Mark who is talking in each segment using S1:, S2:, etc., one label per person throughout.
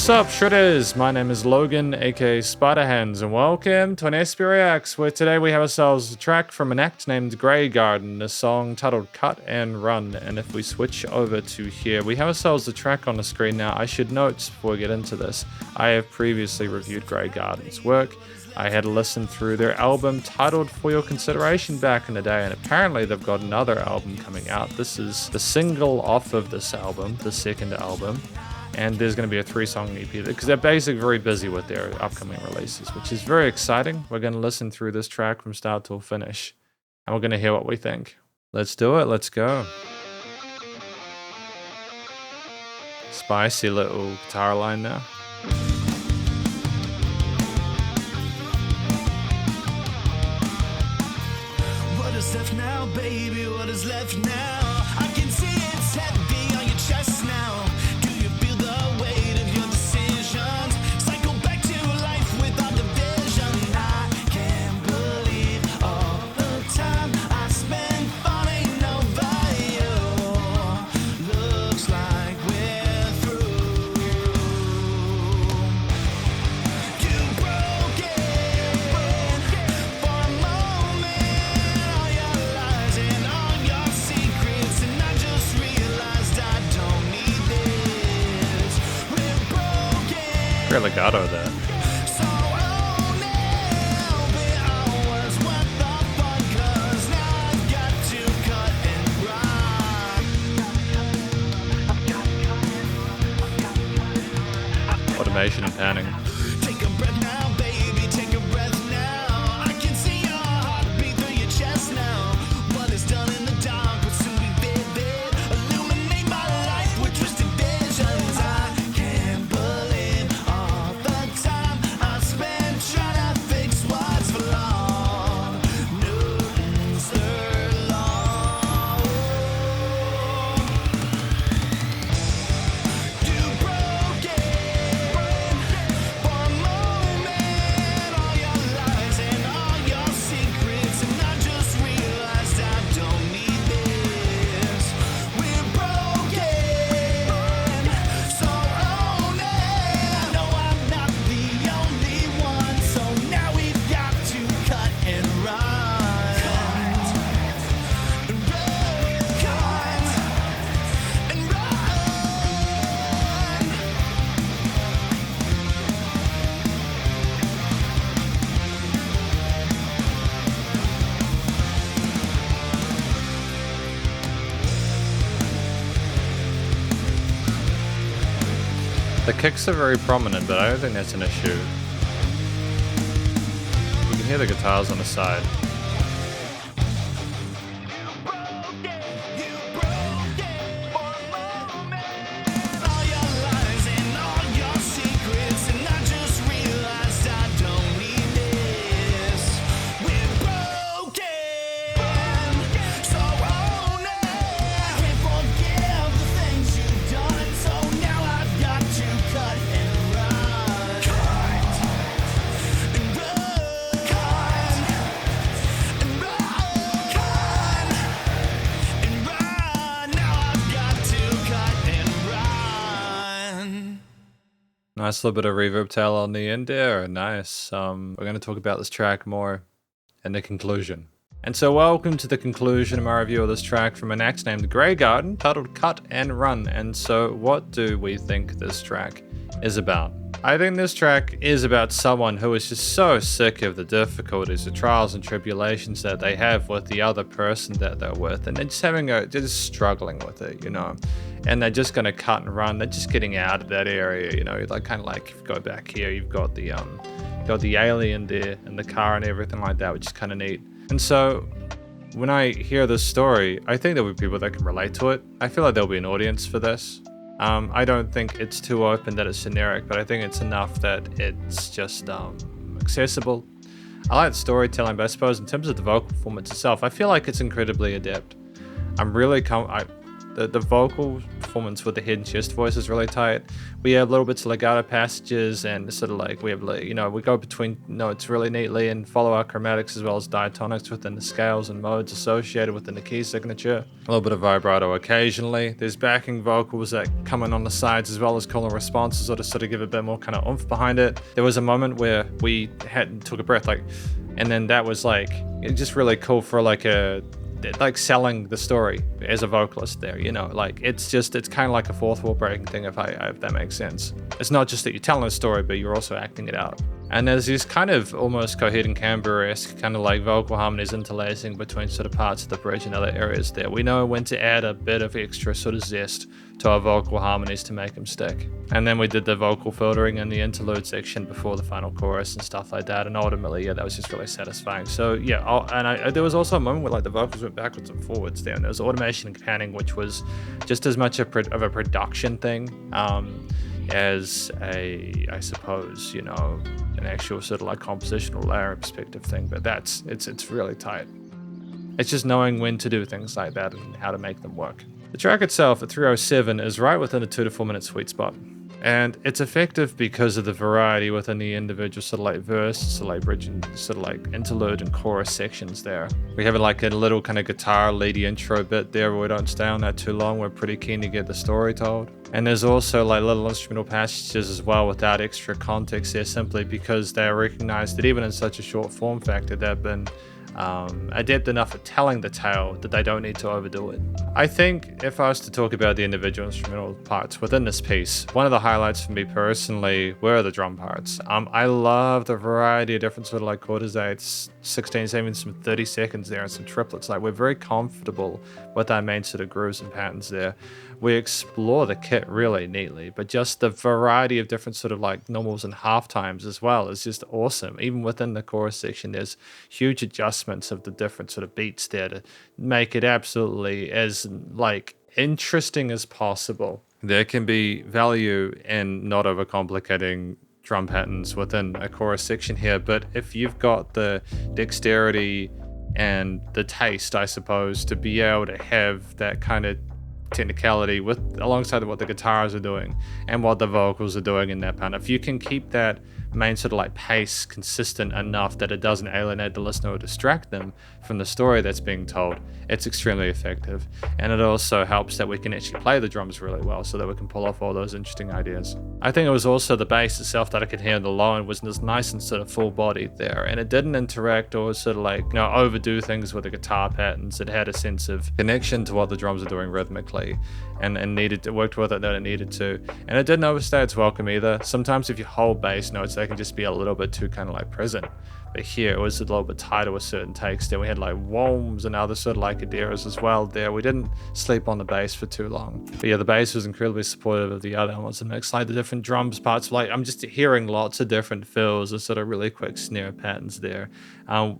S1: Sup Shredders, my name is Logan aka Spiderhands and welcome to an SP Reacts where today we have ourselves a track from an act named Graygarden, a song titled Cut and Run. And if we switch over to here, we have ourselves a track on the screen now. I should note before we get into this, I have previously reviewed Graygarden's work. I had listened through their album titled For Your Consideration back in the day, and apparently they've got another album coming out. This is the single off of this album, the second album. And there's going to be a 3-song EP because they're basically very busy with their upcoming releases, which is very exciting. We're going to listen through this track from start to finish, and we're going to hear what we think. Let's do it. Let's go. Spicy little guitar line now.
S2: What is left now, baby? What is left now? I can see it's heavy on your chest now.
S1: Great legato there. Automation and panning.
S2: Take a breath now, baby, take a breath now. I can see your heart beat through your chest now. What is done in the dark will soon be vivid. Illuminate my life with twisted visions. I can't believe all the time I spent trying to fix what's flawed. Newton's third law. You broke it.
S1: The kicks are very prominent, but I don't think that's an issue. You can hear the guitars on the side. Nice little bit of reverb tail on the end there. Nice. We're going to talk about this track more in the conclusion. And so welcome to the conclusion of my review of this track from an act named Graygarden titled Cut and Run. And so what do we think this track is about? I think this track is about someone who is just so sick of the difficulties, the trials and tribulations that they have with the other person that they're with, and they're just struggling with it, you know. And they're just gonna cut and run. They're just getting out of that area, you know. Like kind of like if you go back here, you've got the alien there and the car and everything like that, which is kind of neat. And so when I hear this story, I think there'll be people that can relate to it. I feel like there'll be an audience for this. I don't think it's too open that it's generic, but I think it's enough that it's just accessible. I like the storytelling, but I suppose in terms of the vocal performance itself, I feel like it's incredibly adept. I'm really the vocal performance with the head and chest voice is really tight. We have little bits of legato passages, and sort of like we have, like, you know, we go between notes really neatly and follow our chromatics as well as diatonics within the scales and modes associated within the key signature. A little bit of vibrato occasionally. There's backing vocals that come in on the sides as well as call and responses to sort of give a bit more kind of oomph behind it. There was a moment where we took a breath, like, and then that was like just really cool for like selling the story as a vocalist there, you know, like it's kind of like a fourth wall breaking thing, if that makes sense. It's not just that you're telling a story, but you're also acting it out. And there's this kind of almost Coheed and Cambria-esque kind of like vocal harmonies interlacing between sort of parts of the bridge and other areas there. We know when to add a bit of extra sort of zest to our vocal harmonies to make them stick. And then we did the vocal filtering in the interlude section before the final chorus and stuff like that. And ultimately, yeah, that was just really satisfying. So yeah, there was also a moment where like the vocals went backwards and forwards there, and there was automation and panning, which was just as much of a production thing as I suppose, you know, an actual sort of like compositional layer perspective thing. But it's really tight. It's just knowing when to do things like that and how to make them work. The track itself at 3:07 is right within a 2 to 4 minute sweet spot. And it's effective because of the variety within the individual sort of like verse, sort of like bridge and sort of like interlude and chorus sections there. We have like a little kind of guitar leady intro bit there where we don't stay on that too long. We're pretty keen to get the story told. And there's also like little instrumental passages as well without extra context there, simply because they recognize that even in such a short form factor, they've been adept enough at telling the tale that they don't need to overdo it. I think if I was to talk about the individual instrumental parts within this piece, one of the highlights for me personally were the drum parts. I love the variety of different sort of like quarters eighths, 16s, even some 30 seconds there and some triplets. Like, we're very comfortable with our main sort of grooves and patterns there. We explore the kit really neatly, but just the variety of different sort of like normals and half times as well is just awesome. Even within the chorus section, there's huge adjustments of the different sort of beats there to make it absolutely as like interesting as possible. There can be value in not overcomplicating drum patterns within a chorus section here, but if you've got the dexterity and the taste, I suppose, to be able to have that kind of technicality alongside what the guitars are doing and what the vocals are doing in that pattern, if you can keep that main sort of like pace consistent enough that it doesn't alienate the listener or distract them from the story that's being told, it's extremely effective. And it also helps that we can actually play the drums really well so that we can pull off all those interesting ideas. I think it was also the bass itself that I could hear in the low end was just nice and sort of full bodied there, and it didn't interact or sort of like, you know, overdo things with the guitar patterns. It had a sense of connection to what the drums are doing rhythmically and it worked with it that it needed to, and it didn't overstay its welcome either. Sometimes if you hold bass notes, they can just be a little bit too kind of like present, but here it was a little bit tighter with certain takes. Then we had like whoms and other sort of like ideas as well there. We didn't sleep on the bass for too long, but yeah, the bass was incredibly supportive of the other elements and mix, like the different drums parts. Like, I'm just hearing lots of different fills and sort of really quick snare patterns there,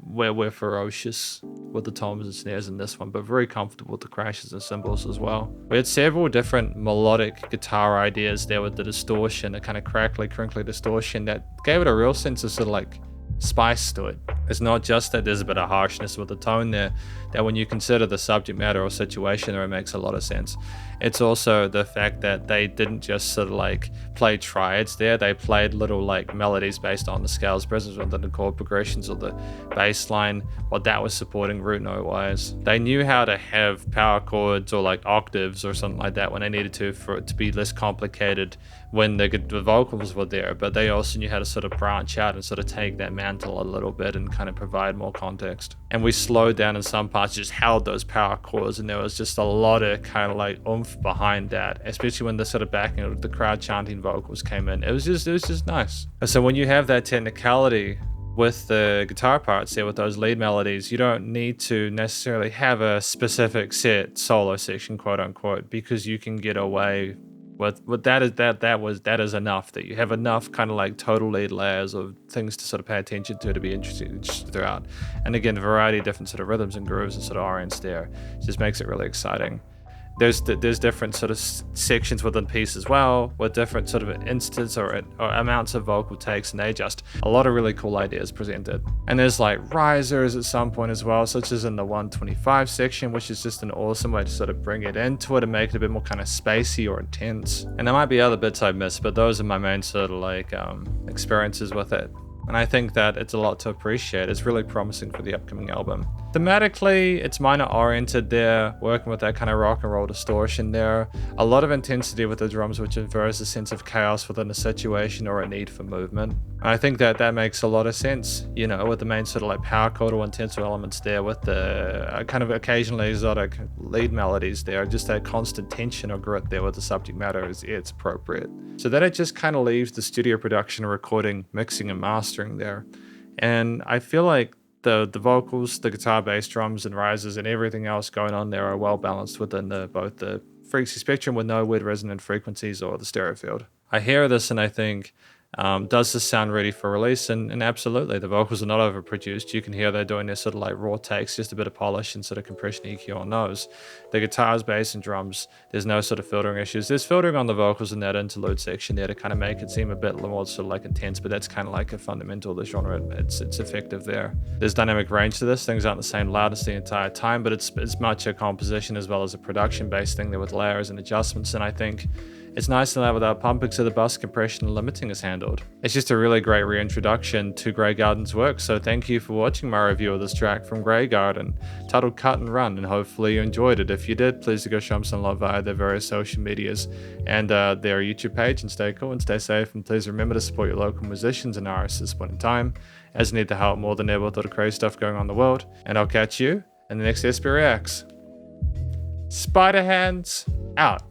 S1: where we're ferocious with the toms and snares in this one, but very comfortable with the crashes and cymbals as well. We had several different melodic guitar ideas there with the distortion, a kind of crackly, crinkly distortion that gave it a real sense of sort of like spice to it. It's not just that there's a bit of harshness with the tone there, that when you consider the subject matter or situation there, it makes a lot of sense. It's also the fact that they didn't just sort of like play triads there, they played little like melodies based on the scales present within the chord progressions or the bass line, what that was supporting root note wise. They knew how to have power chords or like octaves or something like that when they needed to, for it to be less complicated when the vocals were there, but they also knew how to sort of branch out and sort of take that mantle a little bit and kind of provide more context. And we slowed down in some parts, just held those power chords, and there was just a lot of kind of like oomph behind that, especially when the sort of backing of the crowd chanting vocals came in. It was just nice. And so when you have that technicality with the guitar parts there, with those lead melodies, you don't need to necessarily have a specific set solo section, quote unquote, because you can get away with that is enough, that you have enough kind of like total lead layers of things to sort of pay attention to be interested throughout. And again, a variety of different sort of rhythms and grooves and sort of orients there just makes it really exciting. There's different sort of sections within the piece as well, with different sort of instances or amounts of vocal takes, and they just a lot of really cool ideas presented. And there's like risers at some point as well, such as in the 125 section, which is just an awesome way to sort of bring it into it and make it a bit more kind of spacey or intense. And there might be other bits I've missed, but those are my main sort of like experiences with it. And I think that it's a lot to appreciate. It's really promising for the upcoming album. Thematically, it's minor oriented there, working with that kind of rock and roll distortion there. A lot of intensity with the drums, which infers a sense of chaos within a situation or a need for movement. And I think that that makes a lot of sense, you know, with the main sort of like power chord or intense elements there, with the kind of occasionally exotic lead melodies there, just that constant tension or grit there with the subject matter it's appropriate. So then it just kind of leaves the studio production, recording, mixing and mastering there. And I feel like the vocals, the guitar, bass, drums and rises and everything else going on there are well balanced within both the frequency spectrum with no weird resonant frequencies or the stereo field. I hear this and I think, does this sound ready for release? And absolutely, the vocals are not overproduced. You can hear they're doing their sort of like raw takes, just a bit of polish and sort of compression EQ on those. The guitars, bass and drums, there's no sort of filtering issues. There's filtering on the vocals in that interlude section there to kind of make it seem a bit more sort of like intense, but that's kind of like a fundamental of the genre. It's effective there. There's dynamic range to this. Things aren't the same loudness the entire time, but it's much a composition as well as a production based thing there with layers and adjustments. And I think it's nice to know without pumping, so the bus compression and limiting is handled. It's just a really great reintroduction to Graygarden's work, so thank you for watching my review of this track from Graygarden, titled Cut and Run, and hopefully you enjoyed it. If you did, please do go show them some love via their various social medias and their YouTube page, and stay cool and stay safe, and please remember to support your local musicians and artists at this point in time, as they need the help more than ever with all the crazy stuff going on in the world. And I'll catch you in the next SP Reacts. Spiderhands out.